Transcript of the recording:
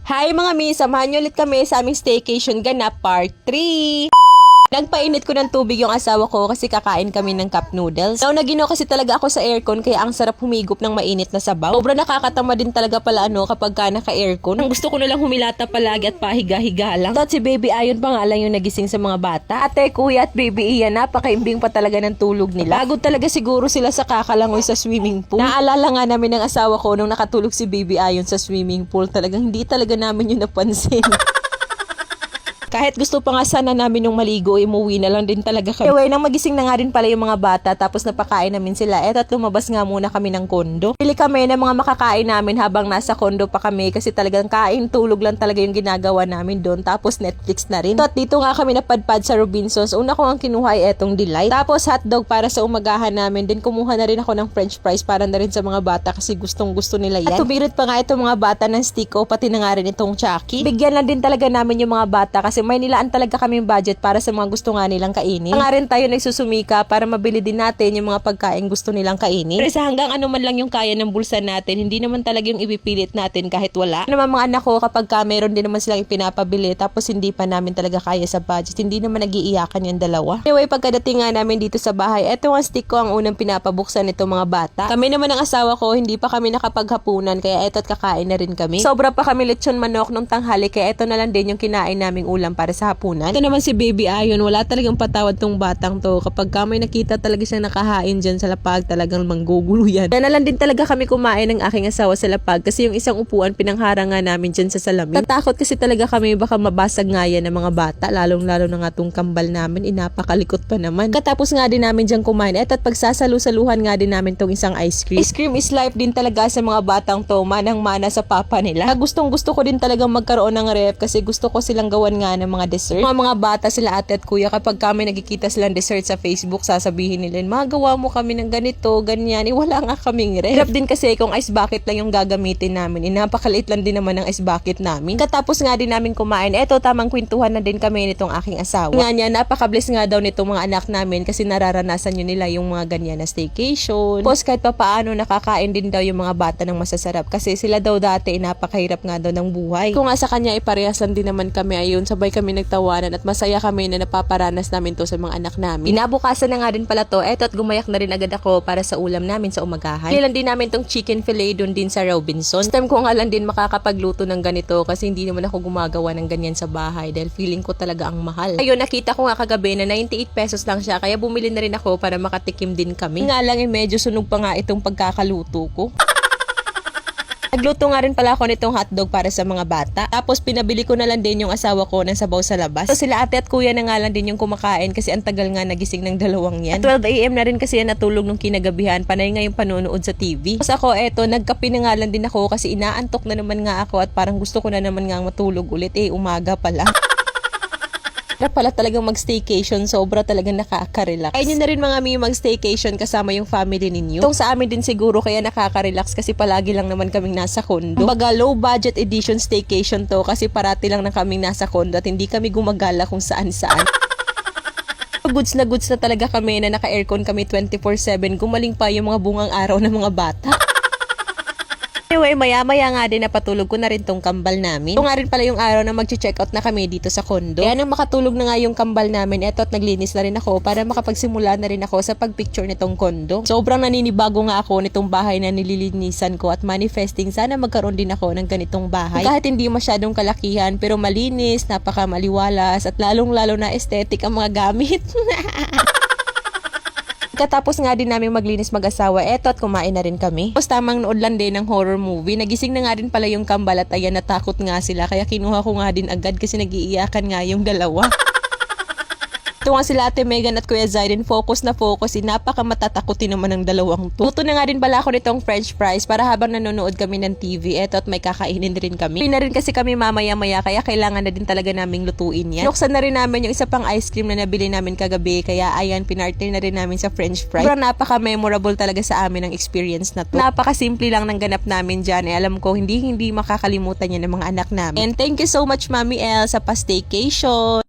Hi mga mi, samahan nyo ulit kami sa aming staycation ganap part 3. Nagpainit ko ng tubig yung asawa ko kasi kakain kami ng cup noodles. Now nagino kasi talaga ako sa aircon kaya ang sarap humigop ng mainit na sabaw. Sobra nakakatama din talaga pala kapag ka naka-aircon. Ang gusto ko na lang humilata palagi at pahiga-higa lang. At si Baby Ayon pa nga lang yung nagising sa mga bata. Ate, kuya at Baby Ian, napakaimbing pa talaga ng tulog nila. Pagod talaga siguro sila sa kakalangoy sa swimming pool. Naalala nga namin ng asawa ko nung nakatulog si Baby Ayon sa swimming pool. Talagang hindi talaga namin yun napansin. Kahit gusto pa nga sana namin yung maligo, umuwi na lang din talaga kami. Anyway, nang magising na nga rin pala yung mga bata, tapos napakain namin sila. At lumabas nga muna kami ng kondo. Pili kami ng mga makakain namin habang nasa kondo pa kami kasi talagang kain, tulog lang talaga yung ginagawa namin doon. Tapos Netflix na rin. At dito nga kami napadpad sa Robinsons. Una ko ang kinuha ay etong Delight. Tapos hotdog para sa umagahan namin. Then kumuha na rin ako ng french fries para na rin sa mga bata kasi gustong gusto nila yan. At tumirit pa nga itong mga bata ng Stico, pati na nga rin itong Chucky. Bigyan lang din talaga namin yung mga bata kasi may nilaan talaga kaming budget para sa mga gusto nga nilang kainin. Nga rin tayo nagsusumika para mabili din natin yung mga pagkain gusto nilang kainin. Pero sa hanggang ano man lang yung kaya ng bulsa natin, hindi naman talaga yung ipipilit natin kahit wala. Ano naman mga anak ko kapag meron din naman silang ipinapabili tapos hindi pa namin talaga kaya sa budget, hindi naman nag-iiyakan yung dalawa. Anyway, pagkadating nga namin dito sa bahay, eto ang stick ko ang unang pinapabuksan nito mga bata. Kami naman ng asawa ko, hindi pa kami nakapaghapunan kaya eto't kakain na rin kami. Sobra pa kami lechon manok nung tanghali kaya eto na lang din yung kinain naming ulam para sa hapunan. Ito naman si Baby Ayon, wala talagang patawad tong batang to. Kapag may nakita talaga siyang nakahain dyan sa lapag, talagang manggugulo yan. Kaya na lang din talaga kami kumain ng aking asawa sa lapag kasi yung isang upuan pinangharang nga namin dyan sa salamin. Tatakot kasi talaga kami baka mabasag nga yan ng mga bata, lalong-lalo na nga tong kambal namin, inapakalikot pa naman. Katapos nga din namin dyan kumain, at pagsasalu-saluhan nga din namin tong isang ice cream. Ice cream is life din talaga sa mga batang to, manang-mana sa papa nila. Gustong gusto ko din talagang magkaroon ng ref kasi gusto ko silang gawan nga ng mga dessert. Mga bata sila ate at kuya, kapag kami nagkikita silang dessert sa Facebook, sasabihin nila, magawa mo kami ng ganito, ganyan. Wala nga kaming ref. Hirap din kasi kung ice bucket lang yung gagamitin namin. Napakaliit lang din naman ng ice bucket namin. Katapos nga din namin kumain, eto tamang kwentuhan na din kami nitong aking asawa. Nga niya, napaka-bless nga daw nitong mga anak namin kasi nararanasan nyo nila yung mga ganyan na staycation. Tapos kahit pa paano nakakain din daw yung mga bata ng masasarap kasi sila daw dati napakahirap nga daw ng buhay. Kung nga sa kanya iparehas lang din naman kami, ayun, sabay kami nagtawanan at masaya kami na napaparanas namin to sa mga anak namin. Inabukasan na nga din pala to, eto at gumayak na rin agad ako para sa ulam namin sa umagahan. Kailan din namin tong chicken fillet doon din sa Robinsons. Time ko nga lang din makakapagluto ng ganito kasi hindi naman ako gumagawa ng ganyan sa bahay dahil feeling ko talaga ang mahal. Ayun, nakita ko nga kagabi na 98 pesos lang siya kaya bumili na rin ako para makatikim din kami. Nga lang medyo sunog pa nga itong pagkakaluto ko. Nagluto nga rin pala ako nitong hotdog para sa mga bata. Tapos pinabili ko na lang din yung asawa ko ng sabaw sa labas. So sila ate at kuya na nga lang din yung kumakain kasi ang tagal nga nagising ng dalawang yan. At 12 AM na rin kasi yan natulog nung kinagabihan. Panay nga yung panonood sa TV. Tapos ako eto, nagkape na nga lang din ako kasi inaantok na naman nga ako at parang gusto ko na naman nga matulog ulit. Umaga pala. Sarap pala talagang mag-staycation, sobra talagang nakaka-relax. Kaya nyo na rin mga mag-staycation kasama yung family ninyo. Itong sa amin din siguro kaya nakaka-relax kasi palagi lang naman kaming nasa kondo. Kumbaga low budget edition staycation to kasi parati lang na kaming nasa kondo at hindi kami gumagala kung saan-saan. Goods na talaga kami na naka-aircon kami 24/7. Gumaling pa yung mga bungang araw ng mga bata. Anyway, maya-maya nga din napatulog ko na rin tong kambal namin. Ito nga rin pala yung araw na mag-check out na kami dito sa kondo. Kaya nang makatulog na nga yung kambal namin, eto at naglinis na rin ako para makapagsimula na rin ako sa pagpicture nitong kondo. Sobrang naninibago nga ako nitong bahay na nililinisan ko at manifesting sana magkaroon din ako ng ganitong bahay. Kahit hindi masyadong kalakihan pero malinis, napakamaliwalas at lalong-lalo na aesthetic ang mga gamit. Katapos nga din namin maglinis mag-asawa, eto at kumain na rin kami. Tapos tamang nood lang din ng horror movie. Nagising na nga din pala yung kambal at ayan, natakot nga sila. Kaya kinuha ko nga din agad kasi nag-iiyakan nga yung dalawa. Ito nga sila Ate Megan at Kuya Zaiden, focus na focus. Napakamatatakutin naman ng dalawang to. Luto na nga din pala ako nitong french fries para habang nanonood kami ng TV, eto at may kakainin rin kami. Pina rin kasi kami mamaya-maya kaya kailangan na din talaga naming lutuin yan. Nuksan na rin namin yung isa pang ice cream na nabili namin kagabi kaya ayan, pinartner na rin namin sa french fries. Sobrang napaka-memorable talaga sa amin ang experience na to. Napaka-simple lang ng ganap namin dyan. Alam ko, hindi makakalimutan yan ng mga anak namin. And thank you so much Mami El sa pa-staycation.